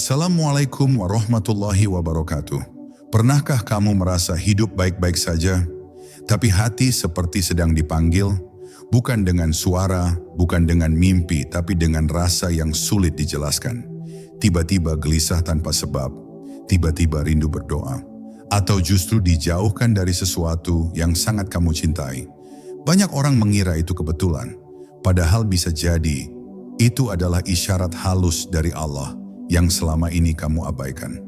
Assalamualaikum warahmatullahi wabarakatuh. Pernahkah kamu merasa hidup baik-baik saja, tapi hati seperti sedang dipanggil, bukan dengan suara, bukan dengan mimpi, tapi dengan rasa yang sulit dijelaskan. Tiba-tiba gelisah tanpa sebab, tiba-tiba rindu berdoa, atau justru dijauhkan dari sesuatu yang sangat kamu cintai. Banyak orang mengira itu kebetulan, padahal bisa jadi itu adalah isyarat halus dari Allah yang selama ini kamu abaikan.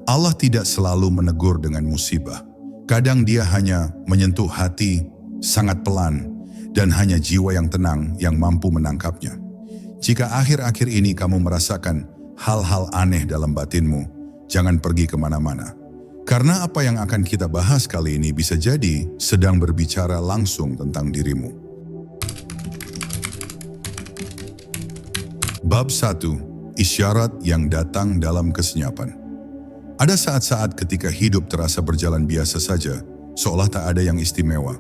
Allah tidak selalu menegur dengan musibah. Kadang Dia hanya menyentuh hati sangat pelan dan hanya jiwa yang tenang yang mampu menangkapnya. Jika akhir-akhir ini kamu merasakan hal-hal aneh dalam batinmu, jangan pergi kemana-mana. Karena apa yang akan kita bahas kali ini bisa jadi sedang berbicara langsung tentang dirimu. Bab 1. Isyarat yang datang dalam kesenyapan. Ada saat-saat ketika hidup terasa berjalan biasa saja, seolah tak ada yang istimewa.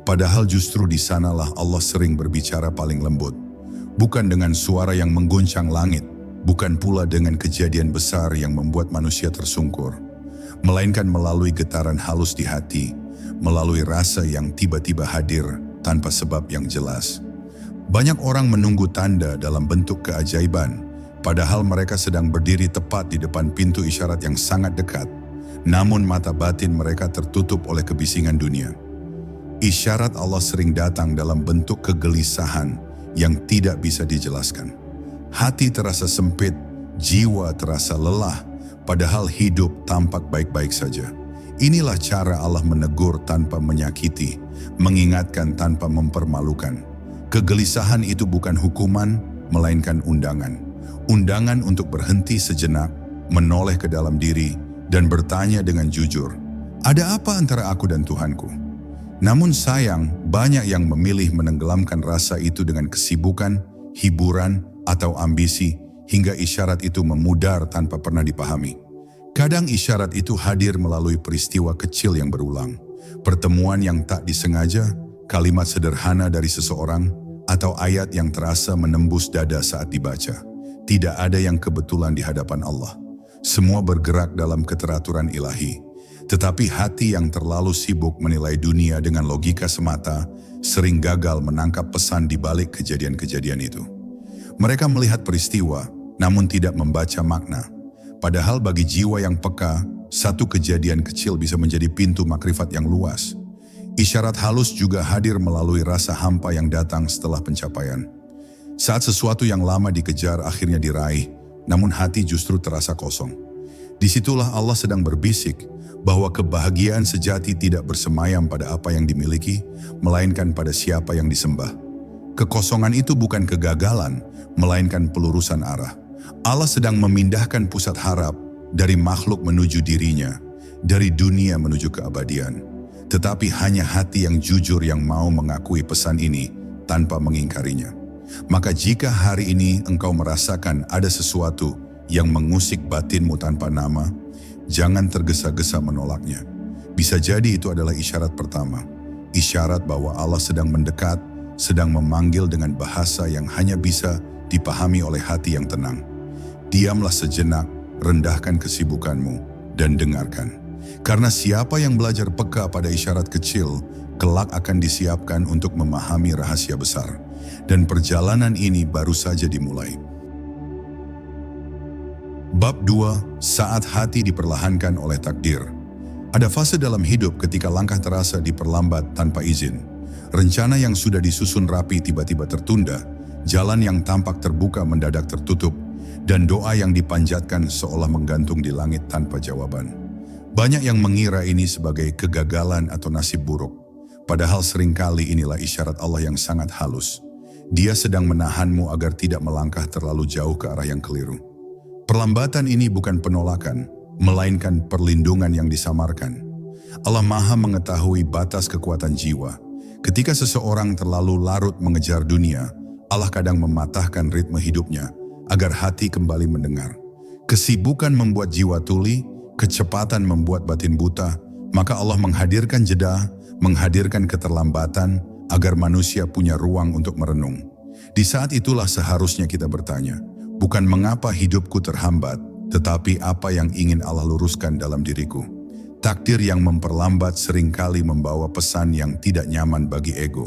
Padahal justru di sanalah Allah sering berbicara paling lembut. Bukan dengan suara yang mengguncang langit, bukan pula dengan kejadian besar yang membuat manusia tersungkur, melainkan melalui getaran halus di hati, melalui rasa yang tiba-tiba hadir tanpa sebab yang jelas. Banyak orang menunggu tanda dalam bentuk keajaiban, padahal mereka sedang berdiri tepat di depan pintu isyarat yang sangat dekat, namun mata batin mereka tertutup oleh kebisingan dunia. Isyarat Allah sering datang dalam bentuk kegelisahan yang tidak bisa dijelaskan. Hati terasa sempit, jiwa terasa lelah, padahal hidup tampak baik-baik saja. Inilah cara Allah menegur tanpa menyakiti, mengingatkan tanpa mempermalukan. Kegelisahan itu bukan hukuman, melainkan undangan. Undangan untuk berhenti sejenak, menoleh ke dalam diri, dan bertanya dengan jujur, ada apa antara aku dan Tuhanku? Namun sayang, banyak yang memilih menenggelamkan rasa itu dengan kesibukan, hiburan, atau ambisi, hingga isyarat itu memudar tanpa pernah dipahami. Kadang isyarat itu hadir melalui peristiwa kecil yang berulang, pertemuan yang tak disengaja, kalimat sederhana dari seseorang, atau ayat yang terasa menembus dada saat dibaca. Tidak ada yang kebetulan di hadapan Allah. Semua bergerak dalam keteraturan ilahi. Tetapi hati yang terlalu sibuk menilai dunia dengan logika semata sering gagal menangkap pesan di balik kejadian-kejadian itu. Mereka melihat peristiwa, namun tidak membaca makna. Padahal bagi jiwa yang peka, satu kejadian kecil bisa menjadi pintu makrifat yang luas. Isyarat halus juga hadir melalui rasa hampa yang datang setelah pencapaian. Saat sesuatu yang lama dikejar akhirnya diraih, namun hati justru terasa kosong. Disitulah Allah sedang berbisik bahwa kebahagiaan sejati tidak bersemayam pada apa yang dimiliki, melainkan pada siapa yang disembah. Kekosongan itu bukan kegagalan, melainkan pelurusan arah. Allah sedang memindahkan pusat harap dari makhluk menuju dirinya, dari dunia menuju keabadian. Tetapi hanya hati yang jujur yang mau mengakui pesan ini tanpa mengingkarinya. Maka jika hari ini engkau merasakan ada sesuatu yang mengusik batinmu tanpa nama, jangan tergesa-gesa menolaknya. Bisa jadi itu adalah isyarat pertama. Isyarat bahwa Allah sedang mendekat, sedang memanggil dengan bahasa yang hanya bisa dipahami oleh hati yang tenang. Diamlah sejenak, rendahkan kesibukanmu, dan dengarkan. Karena siapa yang belajar peka pada isyarat kecil, kelak akan disiapkan untuk memahami rahasia besar. Dan perjalanan ini baru saja dimulai. Bab 2. Saat hati diperlahankan oleh takdir. Ada fase dalam hidup ketika langkah terasa diperlambat tanpa izin. Rencana yang sudah disusun rapi tiba-tiba tertunda, jalan yang tampak terbuka mendadak tertutup, dan doa yang dipanjatkan seolah menggantung di langit tanpa jawaban. Banyak yang mengira ini sebagai kegagalan atau nasib buruk. Padahal seringkali inilah isyarat Allah yang sangat halus. Dia sedang menahanmu agar tidak melangkah terlalu jauh ke arah yang keliru. Perlambatan ini bukan penolakan, melainkan perlindungan yang disamarkan. Allah Maha mengetahui batas kekuatan jiwa. Ketika seseorang terlalu larut mengejar dunia, Allah kadang mematahkan ritme hidupnya agar hati kembali mendengar. Kesibukan membuat jiwa tuli, kecepatan membuat batin buta, maka Allah menghadirkan jeda, menghadirkan keterlambatan, agar manusia punya ruang untuk merenung. Di saat itulah seharusnya kita bertanya, bukan mengapa hidupku terhambat, tetapi apa yang ingin Allah luruskan dalam diriku. Takdir yang memperlambat seringkali membawa pesan yang tidak nyaman bagi ego.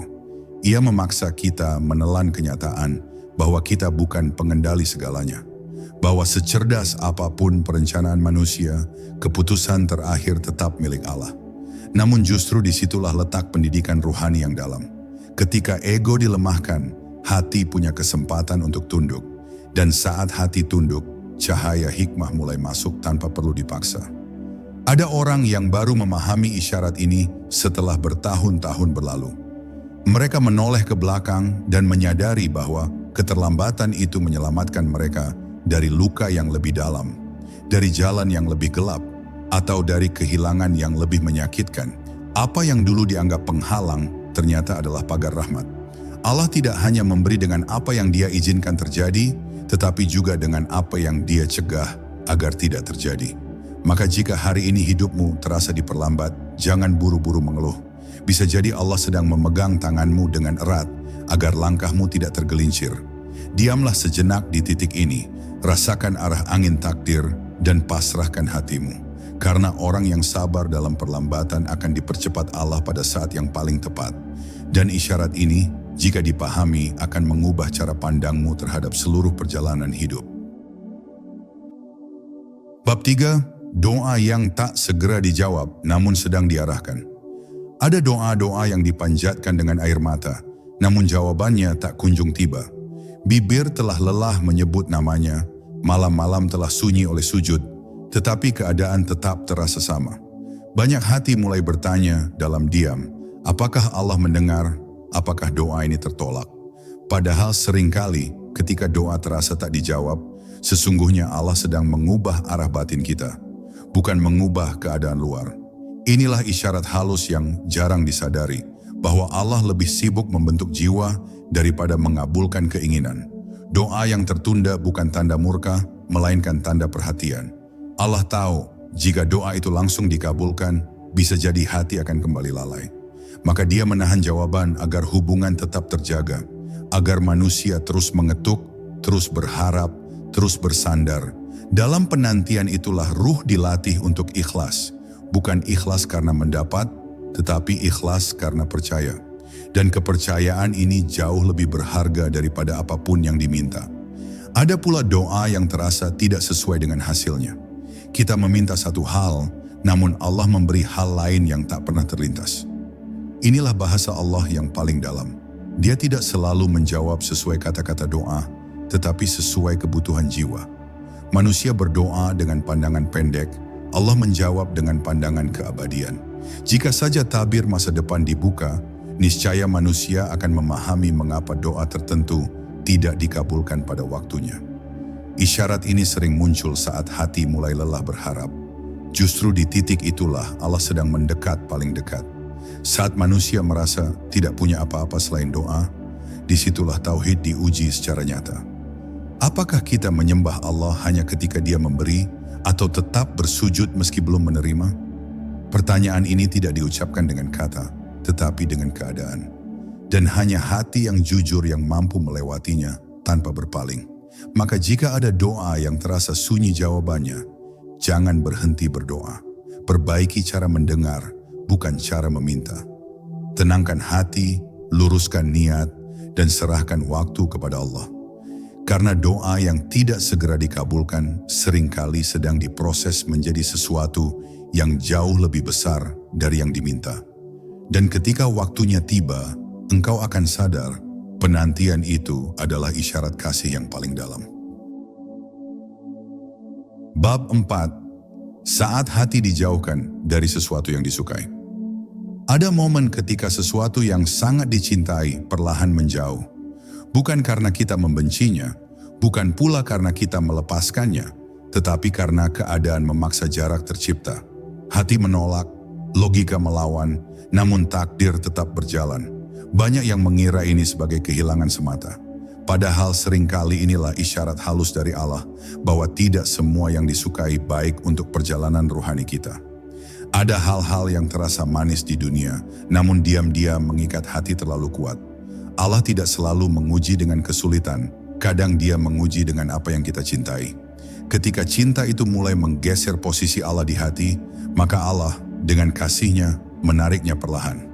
Ia memaksa kita menelan kenyataan bahwa kita bukan pengendali segalanya. Bahwa secerdas apapun perencanaan manusia, keputusan terakhir tetap milik Allah. Namun justru disitulah letak pendidikan ruhani yang dalam. Ketika ego dilemahkan, hati punya kesempatan untuk tunduk. Dan saat hati tunduk, cahaya hikmah mulai masuk tanpa perlu dipaksa. Ada orang yang baru memahami isyarat ini setelah bertahun-tahun berlalu. Mereka menoleh ke belakang dan menyadari bahwa keterlambatan itu menyelamatkan mereka dari luka yang lebih dalam, dari jalan yang lebih gelap, atau dari kehilangan yang lebih menyakitkan. Apa yang dulu dianggap penghalang ternyata adalah pagar rahmat. Allah tidak hanya memberi dengan apa yang Dia izinkan terjadi, tetapi juga dengan apa yang Dia cegah agar tidak terjadi. Maka jika hari ini hidupmu terasa diperlambat, jangan buru-buru mengeluh. Bisa jadi Allah sedang memegang tanganmu dengan erat agar langkahmu tidak tergelincir. Diamlah sejenak di titik ini, rasakan arah angin takdir dan pasrahkan hatimu. Karena orang yang sabar dalam perlambatan akan dipercepat Allah pada saat yang paling tepat. Dan isyarat ini, jika dipahami, akan mengubah cara pandangmu terhadap seluruh perjalanan hidup. Bab 3. Doa yang tak segera dijawab namun sedang diarahkan. Ada doa-doa yang dipanjatkan dengan air mata, namun jawabannya tak kunjung tiba. Bibir telah lelah menyebut namanya, malam-malam telah sunyi oleh sujud, tetapi keadaan tetap terasa sama. Banyak hati mulai bertanya dalam diam, apakah Allah mendengar, apakah doa ini tertolak? Padahal seringkali ketika doa terasa tak dijawab, sesungguhnya Allah sedang mengubah arah batin kita, bukan mengubah keadaan luar. Inilah isyarat halus yang jarang disadari, bahwa Allah lebih sibuk membentuk jiwa daripada mengabulkan keinginan. Doa yang tertunda bukan tanda murka, melainkan tanda perhatian. Allah tahu, jika doa itu langsung dikabulkan, bisa jadi hati akan kembali lalai. Maka Dia menahan jawaban agar hubungan tetap terjaga, agar manusia terus mengetuk, terus berharap, terus bersandar. Dalam penantian itulah ruh dilatih untuk ikhlas, bukan ikhlas karena mendapat, tetapi ikhlas karena percaya. Dan kepercayaan ini jauh lebih berharga daripada apapun yang diminta. Ada pula doa yang terasa tidak sesuai dengan hasilnya. Kita meminta satu hal, namun Allah memberi hal lain yang tak pernah terlintas. Inilah bahasa Allah yang paling dalam. Dia tidak selalu menjawab sesuai kata-kata doa, tetapi sesuai kebutuhan jiwa. Manusia berdoa dengan pandangan pendek, Allah menjawab dengan pandangan keabadian. Jika saja tabir masa depan dibuka, niscaya manusia akan memahami mengapa doa tertentu tidak dikabulkan pada waktunya. Isyarat ini sering muncul saat hati mulai lelah berharap. Justru di titik itulah Allah sedang mendekat paling dekat. Saat manusia merasa tidak punya apa-apa selain doa, disitulah tauhid diuji secara nyata. Apakah kita menyembah Allah hanya ketika Dia memberi, atau tetap bersujud meski belum menerima? Pertanyaan ini tidak diucapkan dengan kata, tetapi dengan keadaan. Dan hanya hati yang jujur yang mampu melewatinya tanpa berpaling. Maka jika ada doa yang terasa sunyi jawabannya, jangan berhenti berdoa. Perbaiki cara mendengar, bukan cara meminta. Tenangkan hati, luruskan niat, dan serahkan waktu kepada Allah. Karena doa yang tidak segera dikabulkan seringkali sedang diproses menjadi sesuatu yang jauh lebih besar dari yang diminta. Dan ketika waktunya tiba, engkau akan sadar penantian itu adalah isyarat kasih yang paling dalam. Bab 4. Saat hati dijauhkan dari sesuatu yang disukai. Ada momen ketika sesuatu yang sangat dicintai perlahan menjauh. Bukan karena kita membencinya, bukan pula karena kita melepaskannya, tetapi karena keadaan memaksa jarak tercipta. Hati menolak, logika melawan, namun takdir tetap berjalan. Banyak yang mengira ini sebagai kehilangan semata. Padahal seringkali inilah isyarat halus dari Allah bahwa tidak semua yang disukai baik untuk perjalanan ruhani kita. Ada hal-hal yang terasa manis di dunia, namun diam-diam mengikat hati terlalu kuat. Allah tidak selalu menguji dengan kesulitan, kadang Dia menguji dengan apa yang kita cintai. Ketika cinta itu mulai menggeser posisi Allah di hati, maka Allah dengan kasih-Nya menariknya perlahan.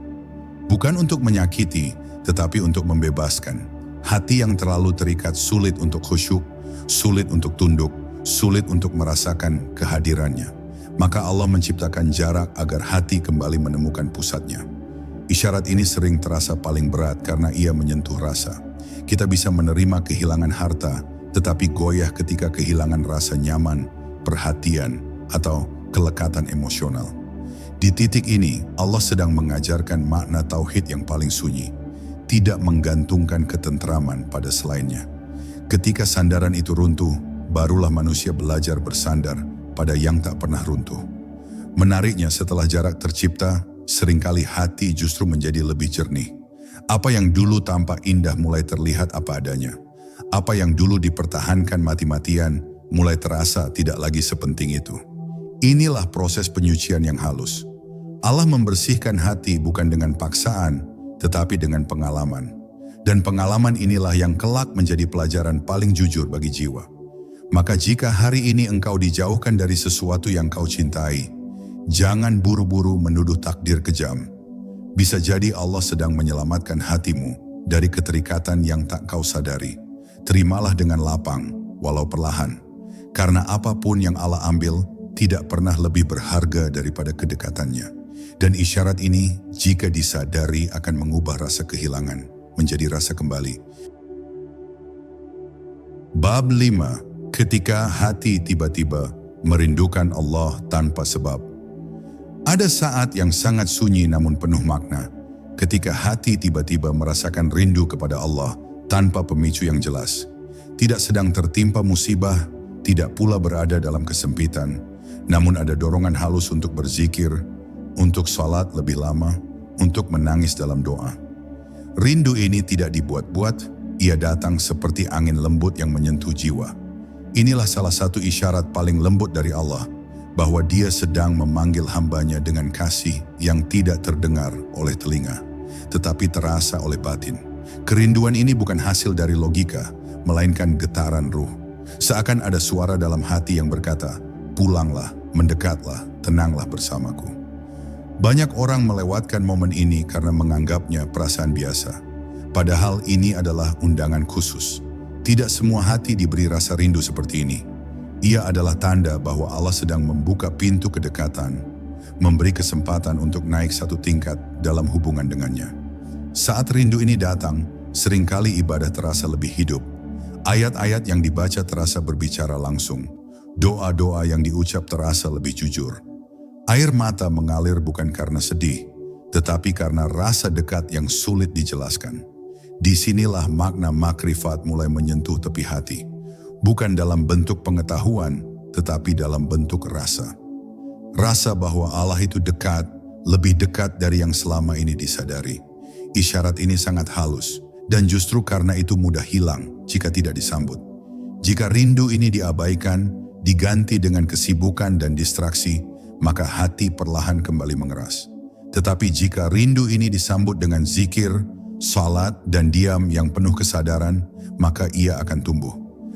Bukan untuk menyakiti, tetapi untuk membebaskan. Hati yang terlalu terikat sulit untuk khusyuk, sulit untuk tunduk, sulit untuk merasakan kehadirannya. Maka Allah menciptakan jarak agar hati kembali menemukan pusatnya. Isyarat ini sering terasa paling berat karena ia menyentuh rasa. Kita bisa menerima kehilangan harta, tetapi goyah ketika kehilangan rasa nyaman, perhatian, atau kelekatan emosional. Di titik ini, Allah sedang mengajarkan makna tauhid yang paling sunyi, tidak menggantungkan ketentraman pada selainnya. Ketika sandaran itu runtuh, barulah manusia belajar bersandar pada yang tak pernah runtuh. Menariknya, setelah jarak tercipta, seringkali hati justru menjadi lebih jernih. Apa yang dulu tampak indah mulai terlihat apa adanya. Apa yang dulu dipertahankan mati-matian mulai terasa tidak lagi sepenting itu. Inilah proses penyucian yang halus. Allah membersihkan hati bukan dengan paksaan, tetapi dengan pengalaman. Dan pengalaman inilah yang kelak menjadi pelajaran paling jujur bagi jiwa. Maka jika hari ini engkau dijauhkan dari sesuatu yang kau cintai, jangan buru-buru menuduh takdir kejam. Bisa jadi Allah sedang menyelamatkan hatimu dari keterikatan yang tak kau sadari. Terimalah dengan lapang, walau perlahan. Karena apapun yang Allah ambil, tidak pernah lebih berharga daripada kedekatannya. Dan isyarat ini, jika disadari, akan mengubah rasa kehilangan menjadi rasa kembali. Bab 5. Ketika hati tiba-tiba merindukan Allah tanpa sebab. Ada saat yang sangat sunyi namun penuh makna, ketika hati tiba-tiba merasakan rindu kepada Allah tanpa pemicu yang jelas. Tidak sedang tertimpa musibah, tidak pula berada dalam kesempitan, namun ada dorongan halus untuk berzikir, untuk salat lebih lama, untuk menangis dalam doa. Rindu ini tidak dibuat-buat, ia datang seperti angin lembut yang menyentuh jiwa. Inilah salah satu isyarat paling lembut dari Allah, bahwa Dia sedang memanggil hambanya dengan kasih yang tidak terdengar oleh telinga, tetapi terasa oleh batin. Kerinduan ini bukan hasil dari logika, melainkan getaran ruh. Seakan ada suara dalam hati yang berkata, "Pulanglah, mendekatlah, tenanglah bersamaku." Banyak orang melewatkan momen ini karena menganggapnya perasaan biasa. Padahal ini adalah undangan khusus. Tidak semua hati diberi rasa rindu seperti ini. Ia adalah tanda bahwa Allah sedang membuka pintu kedekatan, memberi kesempatan untuk naik satu tingkat dalam hubungan dengannya. Saat rindu ini datang, seringkali ibadah terasa lebih hidup. Ayat-ayat yang dibaca terasa berbicara langsung. Doa-doa yang diucap terasa lebih jujur. Air mata mengalir bukan karena sedih, tetapi karena rasa dekat yang sulit dijelaskan. Disinilah makna makrifat mulai menyentuh tepi hati. Bukan dalam bentuk pengetahuan, tetapi dalam bentuk rasa. Rasa bahwa Allah itu dekat, lebih dekat dari yang selama ini disadari. Isyarat ini sangat halus, dan justru karena itu mudah hilang jika tidak disambut. Jika rindu ini diabaikan, diganti dengan kesibukan dan distraksi, maka hati perlahan kembali mengeras. Tetapi jika rindu ini disambut dengan zikir, salat, dan diam yang penuh kesadaran, maka ia akan tumbuh.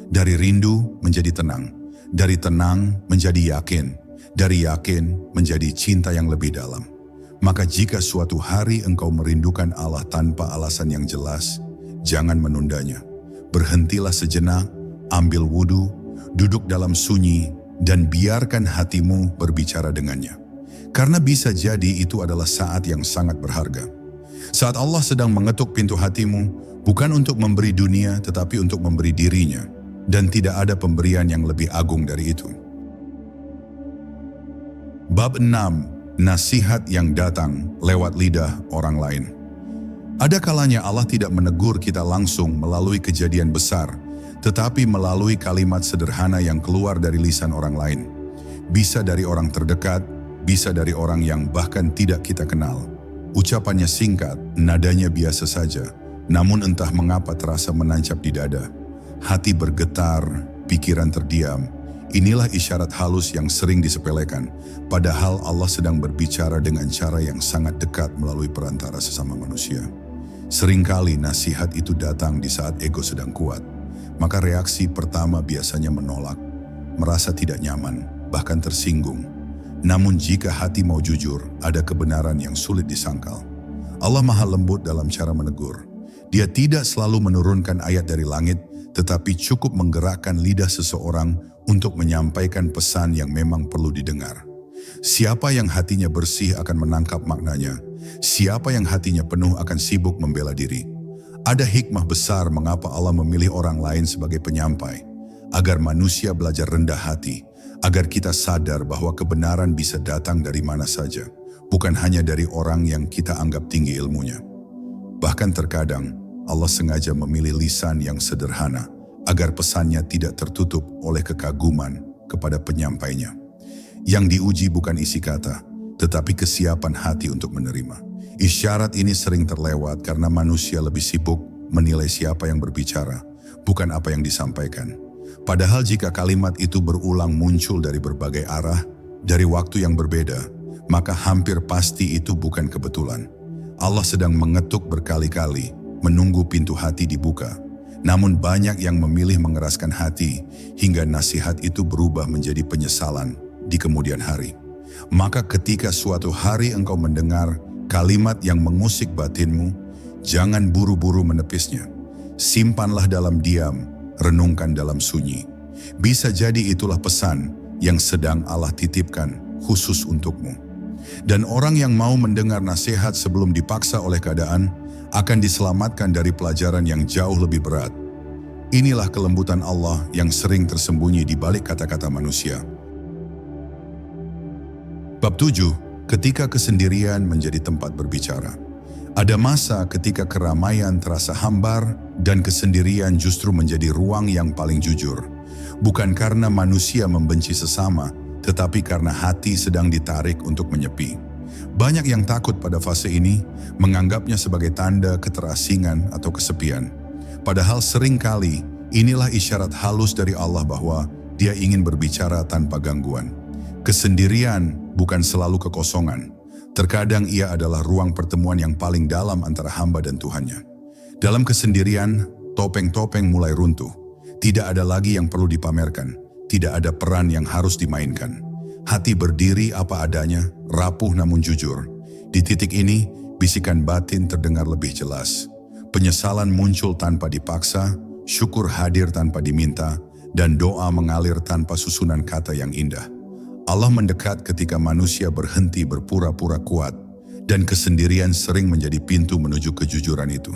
Dari rindu menjadi tenang, dari tenang menjadi yakin, dari yakin menjadi cinta yang lebih dalam. Maka jika suatu hari engkau merindukan Allah tanpa alasan yang jelas, jangan menundanya. Berhentilah sejenak, ambil wudhu, duduk dalam sunyi, dan biarkan hatimu berbicara dengannya. Karena bisa jadi itu adalah saat yang sangat berharga. Saat Allah sedang mengetuk pintu hatimu, bukan untuk memberi dunia, tetapi untuk memberi dirinya. Dan tidak ada pemberian yang lebih agung dari itu. Bab 6. Nasihat yang datang lewat lidah orang lain. Ada kalanya Allah tidak menegur kita langsung melalui kejadian besar, tetapi melalui kalimat sederhana yang keluar dari lisan orang lain. Bisa dari orang terdekat, bisa dari orang yang bahkan tidak kita kenal. Ucapannya singkat, nadanya biasa saja, namun entah mengapa terasa menancap di dada. Hati bergetar, pikiran terdiam. Inilah isyarat halus yang sering disepelekan, padahal Allah sedang berbicara dengan cara yang sangat dekat melalui perantara sesama manusia. Seringkali nasihat itu datang di saat ego sedang kuat, maka reaksi pertama biasanya menolak, merasa tidak nyaman, bahkan tersinggung. Namun jika hati mau jujur, ada kebenaran yang sulit disangkal. Allah Maha Lembut dalam cara menegur. Dia tidak selalu menurunkan ayat dari langit, tetapi cukup menggerakkan lidah seseorang untuk menyampaikan pesan yang memang perlu didengar. Siapa yang hatinya bersih akan menangkap maknanya. Siapa yang hatinya penuh akan sibuk membela diri. Ada hikmah besar mengapa Allah memilih orang lain sebagai penyampai, agar manusia belajar rendah hati, agar kita sadar bahwa kebenaran bisa datang dari mana saja, bukan hanya dari orang yang kita anggap tinggi ilmunya. Bahkan terkadang, Allah sengaja memilih lisan yang sederhana, agar pesannya tidak tertutup oleh kekaguman kepada penyampainya. Yang diuji bukan isi kata, tetapi kesiapan hati untuk menerima. Isyarat ini sering terlewat karena manusia lebih sibuk menilai siapa yang berbicara, bukan apa yang disampaikan. Padahal jika kalimat itu berulang muncul dari berbagai arah, dari waktu yang berbeda, maka hampir pasti itu bukan kebetulan. Allah sedang mengetuk berkali-kali, menunggu pintu hati dibuka. Namun banyak yang memilih mengeraskan hati, hingga nasihat itu berubah menjadi penyesalan di kemudian hari. Maka ketika suatu hari engkau mendengar kalimat yang mengusik batinmu, jangan buru-buru menepisnya. Simpanlah dalam diam, renungkan dalam sunyi. Bisa jadi itulah pesan yang sedang Allah titipkan khusus untukmu. Dan orang yang mau mendengar nasihat sebelum dipaksa oleh keadaan akan diselamatkan dari pelajaran yang jauh lebih berat. Inilah kelembutan Allah yang sering tersembunyi di balik kata-kata manusia. Bab 7. Ketika kesendirian menjadi tempat berbicara. Ada masa ketika keramaian terasa hambar dan kesendirian justru menjadi ruang yang paling jujur. Bukan karena manusia membenci sesama, tetapi karena hati sedang ditarik untuk menyepi. Banyak yang takut pada fase ini, menganggapnya sebagai tanda keterasingan atau kesepian. Padahal seringkali inilah isyarat halus dari Allah bahwa Dia ingin berbicara tanpa gangguan. Kesendirian bukan selalu kekosongan. Terkadang ia adalah ruang pertemuan yang paling dalam antara hamba dan Tuhannya. Dalam kesendirian, topeng-topeng mulai runtuh. Tidak ada lagi yang perlu dipamerkan. Tidak ada peran yang harus dimainkan. Hati berdiri apa adanya, rapuh namun jujur. Di titik ini, bisikan batin terdengar lebih jelas. Penyesalan muncul tanpa dipaksa, syukur hadir tanpa diminta, dan doa mengalir tanpa susunan kata yang indah. Allah mendekat ketika manusia berhenti berpura-pura kuat, dan kesendirian sering menjadi pintu menuju kejujuran itu.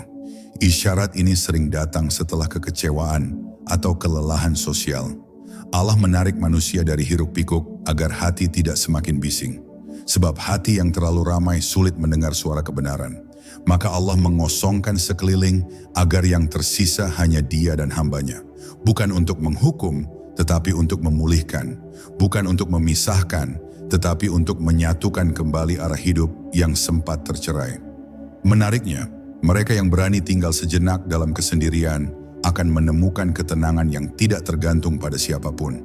Isyarat ini sering datang setelah kekecewaan atau kelelahan sosial. Allah menarik manusia dari hiruk-pikuk agar hati tidak semakin bising. Sebab hati yang terlalu ramai sulit mendengar suara kebenaran. Maka Allah mengosongkan sekeliling agar yang tersisa hanya Dia dan hambanya. Bukan untuk menghukum, tetapi untuk memulihkan. Bukan untuk memisahkan, tetapi untuk menyatukan kembali arah hidup yang sempat tercerai. Menariknya, mereka yang berani tinggal sejenak dalam kesendirian akan menemukan ketenangan yang tidak tergantung pada siapapun.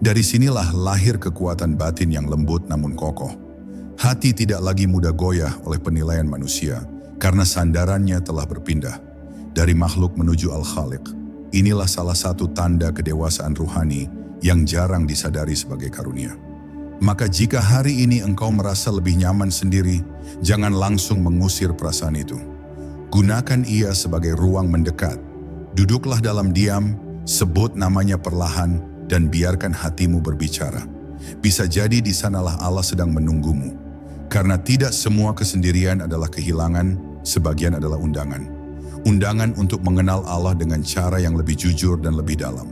Dari sinilah lahir kekuatan batin yang lembut namun kokoh. Hati tidak lagi mudah goyah oleh penilaian manusia, karena sandarannya telah berpindah dari makhluk menuju Al-Khaliq. Inilah salah satu tanda kedewasaan ruhani yang jarang disadari sebagai karunia. Maka jika hari ini engkau merasa lebih nyaman sendiri, jangan langsung mengusir perasaan itu. Gunakan ia sebagai ruang mendekat. Duduklah dalam diam, sebut namanya perlahan, dan biarkan hatimu berbicara. Bisa jadi di sanalah Allah sedang menunggumu. Karena tidak semua kesendirian adalah kehilangan, sebagian adalah undangan. Undangan untuk mengenal Allah dengan cara yang lebih jujur dan lebih dalam.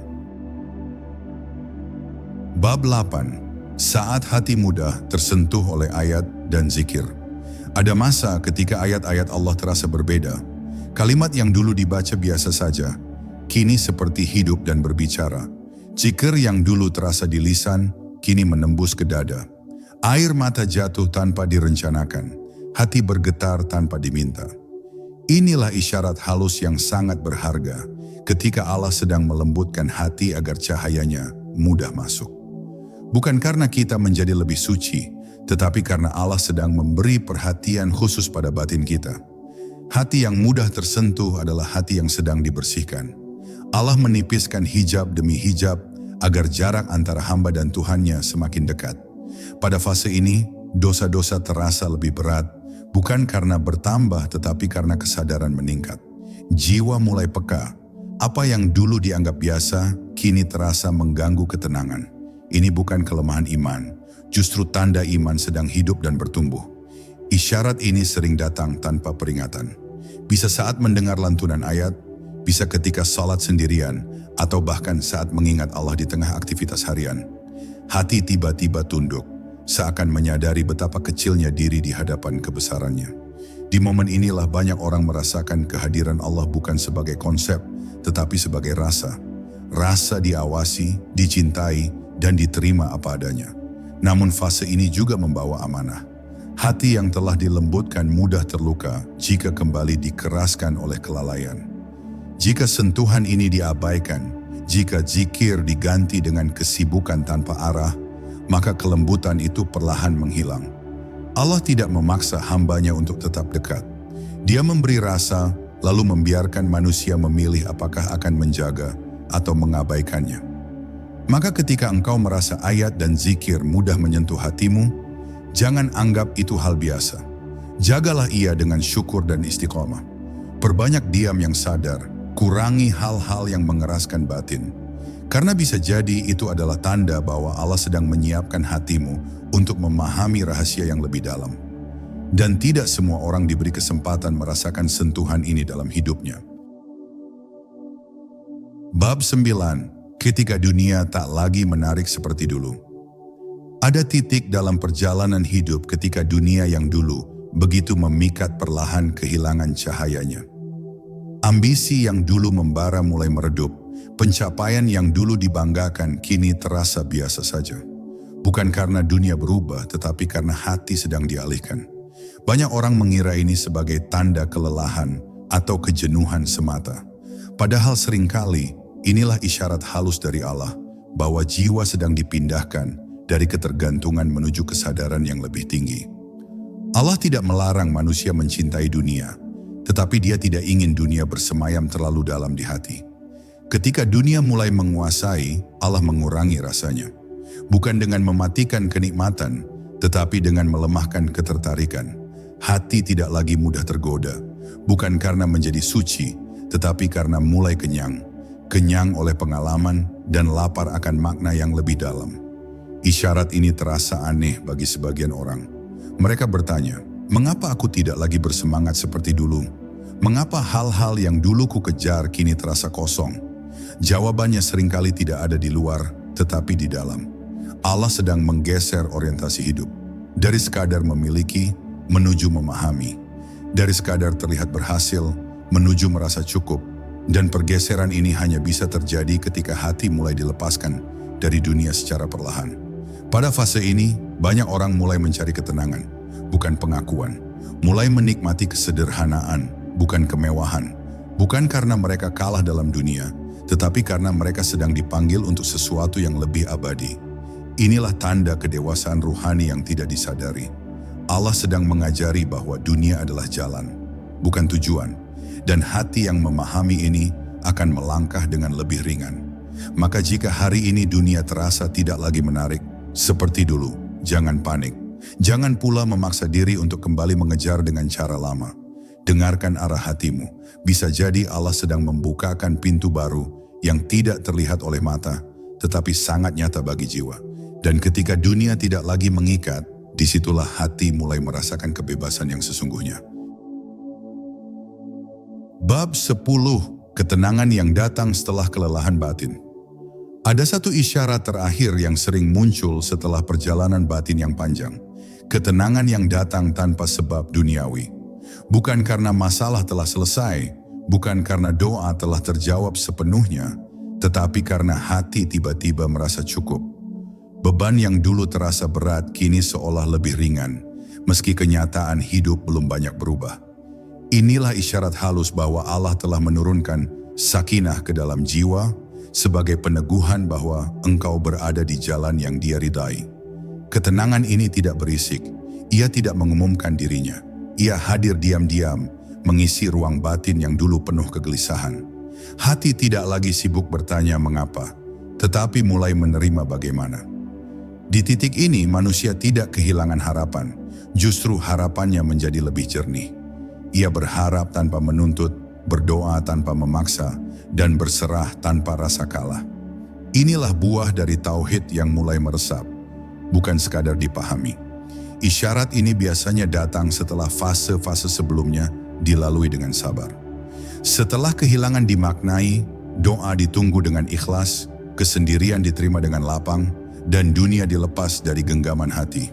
Bab 8. Saat hati mudah tersentuh oleh ayat dan zikir. Ada masa ketika ayat-ayat Allah terasa berbeda. Kalimat yang dulu dibaca biasa saja, kini seperti hidup dan berbicara. Zikir yang dulu terasa di lisan, kini menembus ke dada. Air mata jatuh tanpa direncanakan, hati bergetar tanpa diminta. Inilah isyarat halus yang sangat berharga ketika Allah sedang melembutkan hati agar cahayanya mudah masuk. Bukan karena kita menjadi lebih suci, tetapi karena Allah sedang memberi perhatian khusus pada batin kita. Hati yang mudah tersentuh adalah hati yang sedang dibersihkan. Allah menipiskan hijab demi hijab agar jarak antara hamba dan Tuhannya semakin dekat. Pada fase ini, dosa-dosa terasa lebih berat, bukan karena bertambah tetapi karena kesadaran meningkat. Jiwa mulai peka. Apa yang dulu dianggap biasa, kini terasa mengganggu ketenangan. Ini bukan kelemahan iman, justru tanda iman sedang hidup dan bertumbuh. Isyarat ini sering datang tanpa peringatan. Bisa saat mendengar lantunan ayat, bisa ketika salat sendirian, atau bahkan saat mengingat Allah di tengah aktivitas harian. Hati tiba-tiba tunduk, seakan menyadari betapa kecilnya diri di hadapan kebesarannya. Di momen inilah banyak orang merasakan kehadiran Allah bukan sebagai konsep, tetapi sebagai rasa. Rasa diawasi, dicintai, dan diterima apa adanya. Namun fase ini juga membawa amanah. Hati yang telah dilembutkan mudah terluka jika kembali dikeraskan oleh kelalaian. Jika sentuhan ini diabaikan, jika zikir diganti dengan kesibukan tanpa arah, maka kelembutan itu perlahan menghilang. Allah tidak memaksa hambanya untuk tetap dekat. Dia memberi rasa, lalu membiarkan manusia memilih apakah akan menjaga atau mengabaikannya. Maka ketika engkau merasa ayat dan zikir mudah menyentuh hatimu, jangan anggap itu hal biasa. Jagalah ia dengan syukur dan istiqomah. Perbanyak diam yang sadar, kurangi hal-hal yang mengeraskan batin. Karena bisa jadi itu adalah tanda bahwa Allah sedang menyiapkan hatimu untuk memahami rahasia yang lebih dalam. Dan tidak semua orang diberi kesempatan merasakan sentuhan ini dalam hidupnya. Bab 9. Ketika dunia tak lagi menarik seperti dulu. Ada titik dalam perjalanan hidup ketika dunia yang dulu begitu memikat perlahan kehilangan cahayanya. Ambisi yang dulu membara mulai meredup, pencapaian yang dulu dibanggakan kini terasa biasa saja. Bukan karena dunia berubah, tetapi karena hati sedang dialihkan. Banyak orang mengira ini sebagai tanda kelelahan atau kejenuhan semata. Padahal seringkali inilah isyarat halus dari Allah bahwa jiwa sedang dipindahkan dari ketergantungan menuju kesadaran yang lebih tinggi. Allah tidak melarang manusia mencintai dunia, tetapi Dia tidak ingin dunia bersemayam terlalu dalam di hati. Ketika dunia mulai menguasai, Allah mengurangi rasanya. Bukan dengan mematikan kenikmatan, tetapi dengan melemahkan ketertarikan. Hati tidak lagi mudah tergoda, bukan karena menjadi suci, tetapi karena mulai kenyang. Kenyang oleh pengalaman dan lapar akan makna yang lebih dalam. Isyarat ini terasa aneh bagi sebagian orang. Mereka bertanya, mengapa aku tidak lagi bersemangat seperti dulu? Mengapa hal-hal yang dulu ku kejar kini terasa kosong? Jawabannya seringkali tidak ada di luar, tetapi di dalam. Allah sedang menggeser orientasi hidup. Dari sekadar memiliki, menuju memahami. Dari sekadar terlihat berhasil, menuju merasa cukup. Dan pergeseran ini hanya bisa terjadi ketika hati mulai dilepaskan dari dunia secara perlahan. Pada fase ini, banyak orang mulai mencari ketenangan, bukan pengakuan. Mulai menikmati kesederhanaan, bukan kemewahan. Bukan karena mereka kalah dalam dunia, tetapi karena mereka sedang dipanggil untuk sesuatu yang lebih abadi. Inilah tanda kedewasaan ruhani yang tidak disadari. Allah sedang mengajari bahwa dunia adalah jalan, bukan tujuan. Dan hati yang memahami ini akan melangkah dengan lebih ringan. Maka jika hari ini dunia terasa tidak lagi menarik, seperti dulu, jangan panik. Jangan pula memaksa diri untuk kembali mengejar dengan cara lama. Dengarkan arah hatimu. Bisa jadi Allah sedang membukakan pintu baru yang tidak terlihat oleh mata, tetapi sangat nyata bagi jiwa. Dan ketika dunia tidak lagi mengikat, disitulah hati mulai merasakan kebebasan yang sesungguhnya. Bab 10. Ketenangan yang datang setelah kelelahan batin. Ada satu isyarat terakhir yang sering muncul setelah perjalanan batin yang panjang. Ketenangan yang datang tanpa sebab duniawi. Bukan karena masalah telah selesai, bukan karena doa telah terjawab sepenuhnya, tetapi karena hati tiba-tiba merasa cukup. Beban yang dulu terasa berat kini seolah lebih ringan, meski kenyataan hidup belum banyak berubah. Inilah isyarat halus bahwa Allah telah menurunkan sakinah ke dalam jiwa sebagai peneguhan bahwa engkau berada di jalan yang Dia ridai. Ketenangan ini tidak berisik, Ia tidak mengumumkan dirinya. Ia hadir diam-diam, mengisi ruang batin yang dulu penuh kegelisahan. Hati tidak lagi sibuk bertanya mengapa, tetapi mulai menerima bagaimana. Di titik ini manusia tidak kehilangan harapan, justru harapannya menjadi lebih jernih. Ia berharap tanpa menuntut, berdoa tanpa memaksa, dan berserah tanpa rasa kalah. Inilah buah dari tauhid yang mulai meresap, bukan sekadar dipahami. Isyarat ini biasanya datang setelah fase-fase sebelumnya dilalui dengan sabar. Setelah kehilangan dimaknai, doa ditunggu dengan ikhlas, kesendirian diterima dengan lapang, dan dunia dilepas dari genggaman hati.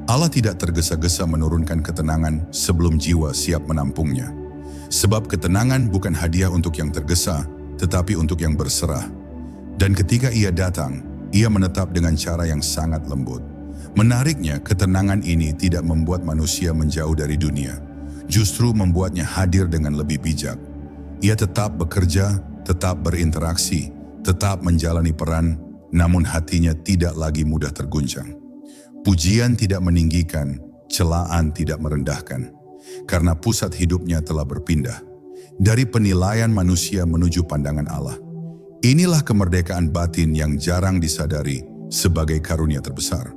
Allah tidak tergesa-gesa menurunkan ketenangan sebelum jiwa siap menampungnya. Sebab ketenangan bukan hadiah untuk yang tergesa, tetapi untuk yang berserah. Dan ketika ia datang, ia menetap dengan cara yang sangat lembut. Menariknya, ketenangan ini tidak membuat manusia menjauh dari dunia. Justru membuatnya hadir dengan lebih bijak. Ia tetap bekerja, tetap berinteraksi, tetap menjalani peran, namun hatinya tidak lagi mudah terguncang. Pujian tidak meninggikan, celaan tidak merendahkan. Karena pusat hidupnya telah berpindah dari penilaian manusia menuju pandangan Allah. Inilah kemerdekaan batin yang jarang disadari sebagai karunia terbesar.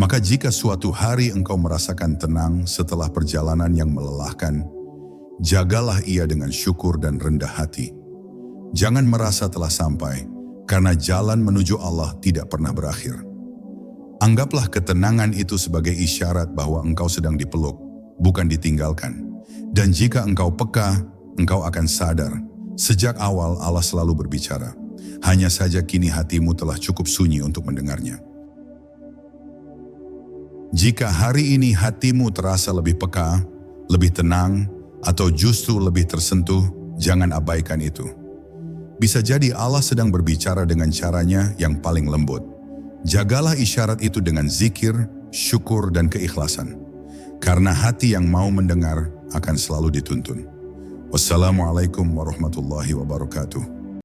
Maka jika suatu hari engkau merasakan tenang setelah perjalanan yang melelahkan, jagalah ia dengan syukur dan rendah hati. Jangan merasa telah sampai, karena jalan menuju Allah tidak pernah berakhir. Anggaplah ketenangan itu sebagai isyarat bahwa engkau sedang dipeluk, bukan ditinggalkan. Dan jika engkau peka, engkau akan sadar, sejak awal Allah selalu berbicara. Hanya saja kini hatimu telah cukup sunyi untuk mendengarnya. Jika hari ini hatimu terasa lebih peka, lebih tenang, atau justru lebih tersentuh, jangan abaikan itu. Bisa jadi Allah sedang berbicara dengan caranya yang paling lembut. Jagalah isyarat itu dengan zikir, syukur, dan keikhlasan. Karena hati yang mau mendengar akan selalu dituntun. Wassalamualaikum warahmatullahi wabarakatuh.